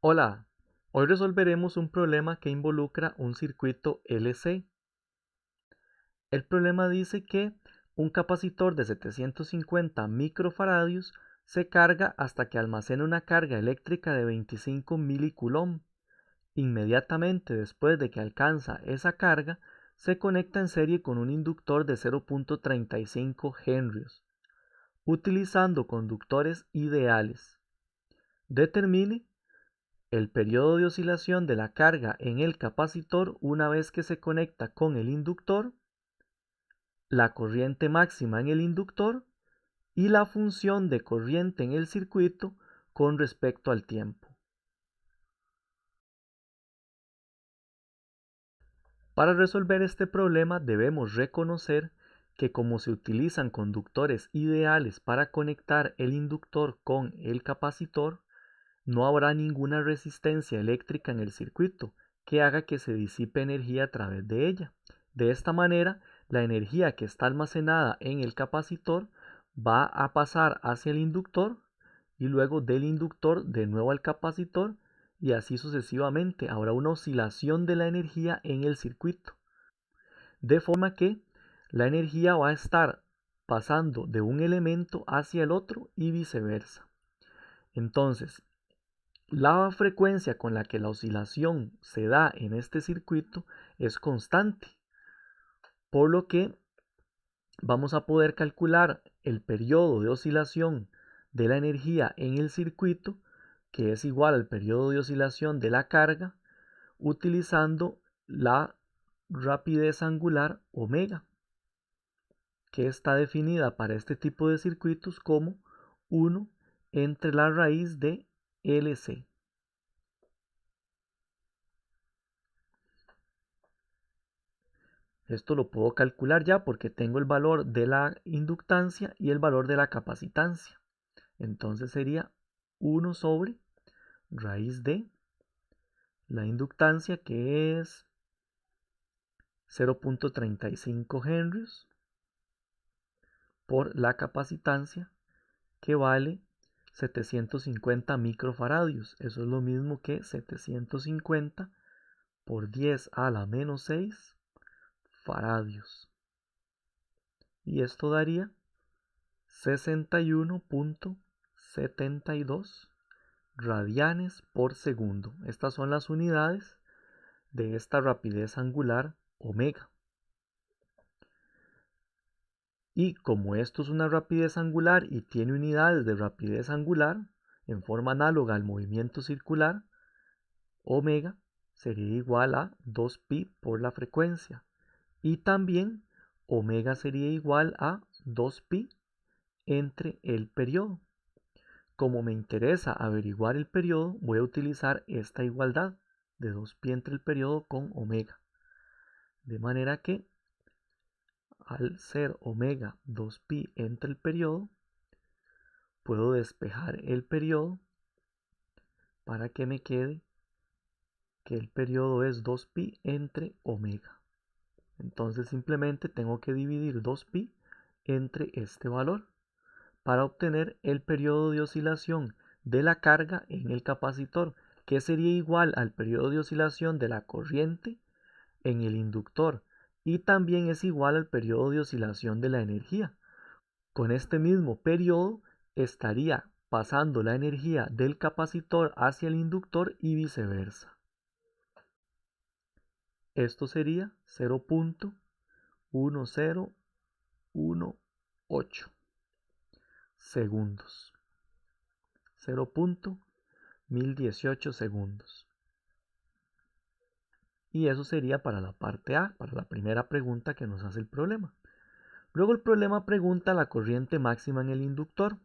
Hola, hoy resolveremos un problema que involucra un circuito LC. El problema dice que un capacitor de 750 microfaradios se carga hasta que almacena una carga eléctrica de 25 milicoulomb. Inmediatamente después de que alcanza esa carga, se conecta en serie con un inductor de 0.35 henrios, utilizando conductores ideales. Determine el periodo de oscilación de la carga en el capacitor una vez que se conecta con el inductor, la corriente máxima en el inductor y la función de corriente en el circuito con respecto al tiempo. Para resolver este problema debemos reconocer que como se utilizan conductores ideales para conectar el inductor con el capacitor, no habrá ninguna resistencia eléctrica en el circuito que haga que se disipe energía a través de ella. De esta manera, la energía que está almacenada en el capacitor va a pasar hacia el inductor y luego del inductor de nuevo al capacitor y así sucesivamente. Habrá una oscilación de la energía en el circuito, de forma que la energía va a estar pasando de un elemento hacia el otro y viceversa. Entonces, la frecuencia con la que la oscilación se da en este circuito es constante, por lo que vamos a poder calcular el periodo de oscilación de la energía en el circuito, que es igual al periodo de oscilación de la carga, utilizando la rapidez angular omega, que está definida para este tipo de circuitos como 1 entre la raíz de LC. Esto lo puedo calcular ya porque tengo el valor de la inductancia y el valor de la capacitancia. Entonces sería 1 sobre raíz de la inductancia, que es 0.35 henrios, por la capacitancia, que vale 750 microfaradios. Eso es lo mismo que 750 por 10 a la menos 6 faradios. Y esto daría 61.72 radianes por segundo. Estas son las unidades de esta rapidez angular omega. Y como esto es una rapidez angular y tiene unidades de rapidez angular en forma análoga al movimiento circular, omega sería igual a 2pi por la frecuencia. Y también omega sería igual a 2pi entre el periodo. Como me interesa averiguar el periodo, voy a utilizar esta igualdad de 2pi entre el periodo con omega. De manera que al ser omega 2pi entre el periodo, puedo despejar el periodo para que me quede que el periodo es 2pi entre omega. Entonces simplemente tengo que dividir 2pi entre este valor para obtener el periodo de oscilación de la carga en el capacitor, que sería igual al periodo de oscilación de la corriente en el inductor, y también es igual al periodo de oscilación de la energía. Con este mismo periodo estaría pasando la energía del capacitor hacia el inductor y viceversa. Esto sería 0.1018 segundos. 0.1018 segundos. Y eso sería para la parte A, para la primera pregunta que nos hace el problema. Luego el problema pregunta la corriente máxima en el inductor.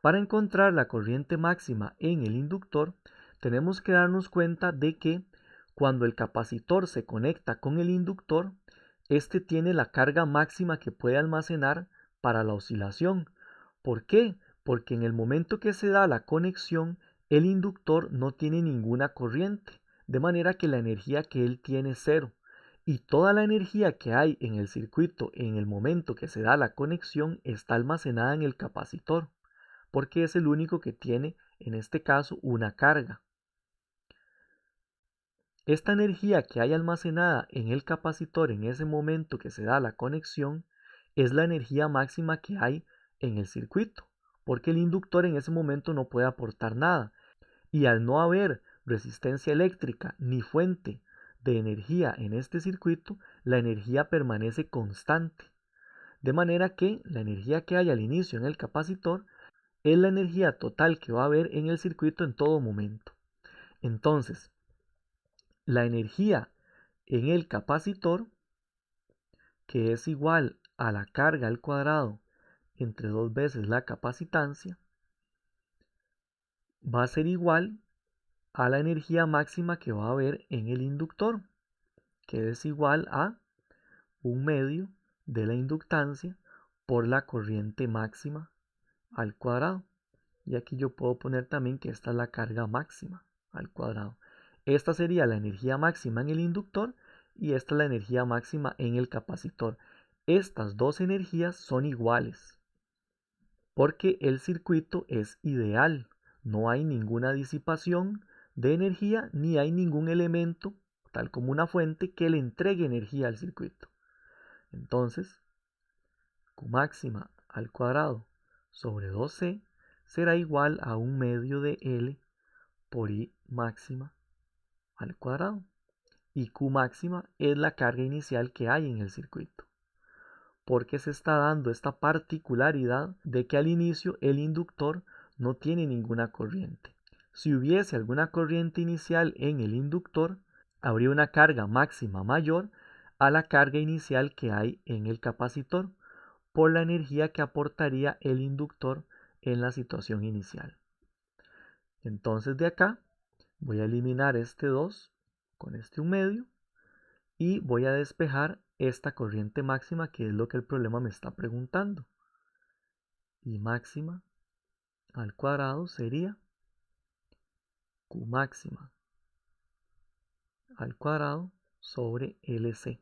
Para encontrar la corriente máxima en el inductor, tenemos que darnos cuenta de que cuando el capacitor se conecta con el inductor, este tiene la carga máxima que puede almacenar para la oscilación. ¿Por qué? Porque en el momento que se da la conexión, el inductor no tiene ninguna corriente, de manera que la energía que él tiene es cero. Y toda la energía que hay en el circuito en el momento que se da la conexión está almacenada en el capacitor, porque es el único que tiene, en este caso, una carga. Esta energía que hay almacenada en el capacitor en ese momento que se da la conexión es la energía máxima que hay en el circuito, porque el inductor en ese momento no puede aportar nada. Y al no haber resistencia eléctrica ni fuente de energía en este circuito, la energía permanece constante. De manera que la energía que hay al inicio en el capacitor es la energía total que va a haber en el circuito en todo momento. Entonces, la energía en el capacitor, que es igual a la carga al cuadrado entre 2 veces la capacitancia, va a ser igual a la energía máxima que va a haber en el inductor, que es igual a 1/2 de la inductancia por la corriente máxima al cuadrado. Y aquí yo puedo poner también que esta es la carga máxima al cuadrado. Esta sería la energía máxima en el inductor y esta es la energía máxima en el capacitor. Estas dos energías son iguales porque el circuito es ideal. No hay ninguna disipación de energía ni hay ningún elemento, tal como una fuente, que le entregue energía al circuito. Entonces, Q máxima al cuadrado sobre 2C será igual a 1/2 de L por I máxima al cuadrado. Y Q máxima es la carga inicial que hay en el circuito, porque se está dando esta particularidad de que al inicio el inductor no tiene ninguna corriente. Si hubiese alguna corriente inicial en el inductor, habría una carga máxima mayor a la carga inicial que hay en el capacitor, por la energía que aportaría el inductor en la situación inicial. Entonces de acá voy a eliminar este 2 con este 1/2 y voy a despejar esta corriente máxima, que es lo que el problema me está preguntando. Y máxima al cuadrado sería Q máxima al cuadrado sobre LC.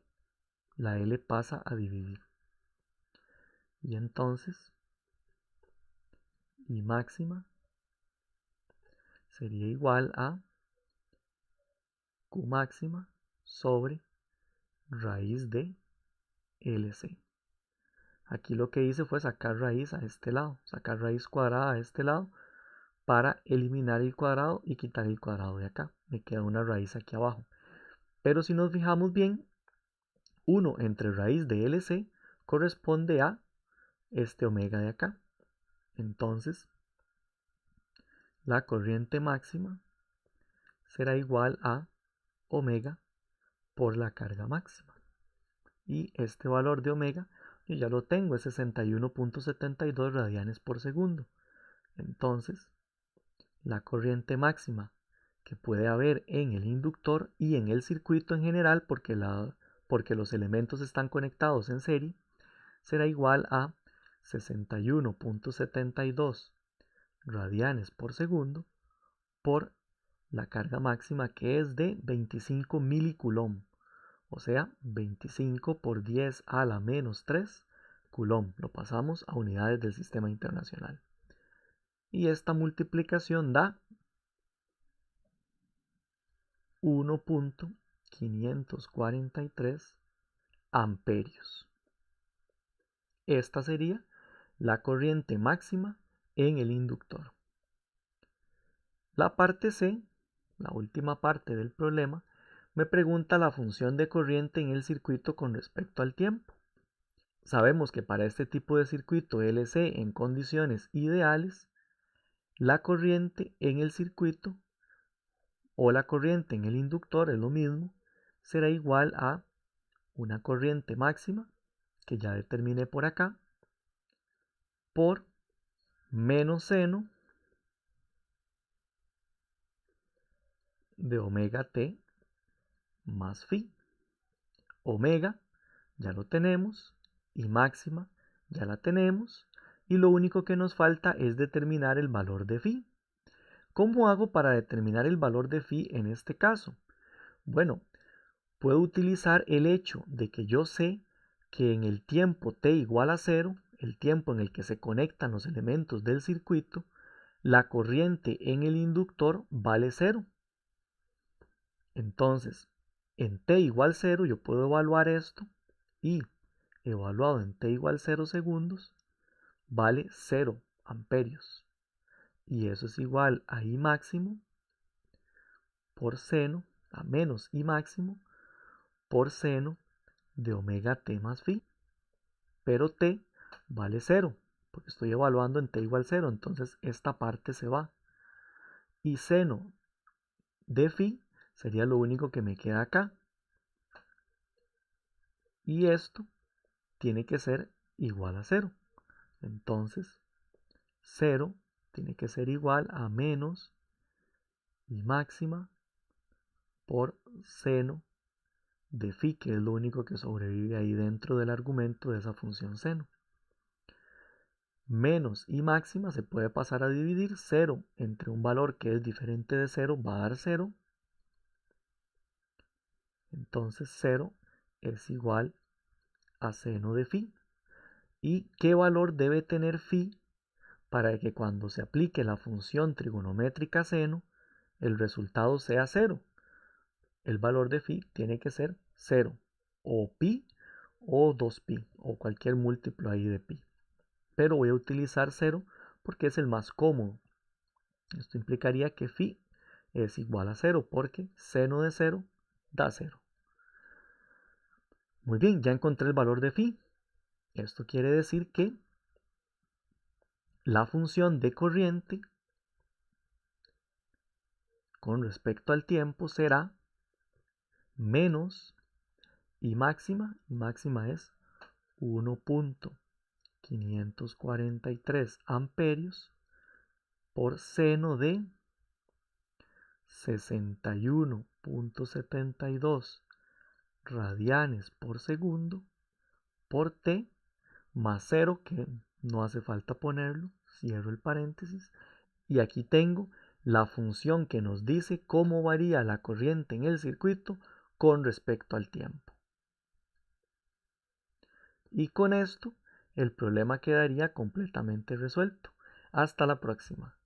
La L pasa a dividir. Y entonces I máxima sería igual a Q máxima sobre raíz de LC. Aquí lo que hice fue sacar raíz a este lado, sacar raíz cuadrada a este lado para eliminar el cuadrado y quitar el cuadrado de acá. Me queda una raíz aquí abajo. Pero si nos fijamos bien, 1 entre raíz de LC corresponde a este omega de acá. Entonces, la corriente máxima será igual a omega por la carga máxima. Y este valor de omega yo ya lo tengo, es 61.72 radianes por segundo. Entonces, la corriente máxima que puede haber en el inductor y en el circuito en general, porque los elementos están conectados en serie, será igual a 61.72 radianes por segundo por la carga máxima, que es de 25 milicoulomb, o sea, 25 por 10 a la menos 3 coulomb. Lo pasamos a unidades del sistema internacional. Y esta multiplicación da 1.543 amperios. Esta sería la corriente máxima en el inductor. La parte C, la última parte del problema, me pregunta la función de corriente en el circuito con respecto al tiempo. Sabemos que para este tipo de circuito LC en condiciones ideales, la corriente en el circuito o la corriente en el inductor es lo mismo, será igual a una corriente máxima, que ya determiné por acá, por menos seno de omega t más phi. Omega ya lo tenemos y máxima ya la tenemos, y lo único que nos falta es determinar el valor de phi. ¿Cómo hago para determinar el valor de phi en este caso? Bueno, puedo utilizar el hecho de que yo sé que en el tiempo t igual a 0, el tiempo en el que se conectan los elementos del circuito, la corriente en el inductor vale 0. Entonces, en t igual 0 yo puedo evaluar esto y evaluado en t igual 0 segundos vale 0 amperios. Y eso es igual a I máximo por seno, a menos I máximo por seno de omega t más phi. Pero t vale 0, porque estoy evaluando en t igual 0, entonces esta parte se va. Y seno de phi sería lo único que me queda acá. Y esto tiene que ser igual a 0. Entonces, 0 tiene que ser igual a menos I máxima por seno de phi, que es lo único que sobrevive ahí dentro del argumento de esa función seno. Menos I máxima se puede pasar a dividir. 0 entre un valor que es diferente de 0 va a dar 0. Entonces 0 es igual a seno de phi. ¿Y qué valor debe tener phi para que cuando se aplique la función trigonométrica seno el resultado sea 0? El valor de phi tiene que ser 0, o pi o 2pi, o cualquier múltiplo ahí de pi. Pero voy a utilizar 0 porque es el más cómodo. Esto implicaría que phi es igual a 0 porque seno de 0 da 0. Muy bien, ya encontré el valor de phi. Esto quiere decir que la función de corriente con respecto al tiempo será menos I máxima es 1.543 amperios por seno de 61.72 radianes por segundo por t más 0, que no hace falta ponerlo, cierro el paréntesis, y aquí tengo la función que nos dice cómo varía la corriente en el circuito con respecto al tiempo. Y con esto el problema quedaría completamente resuelto. Hasta la próxima.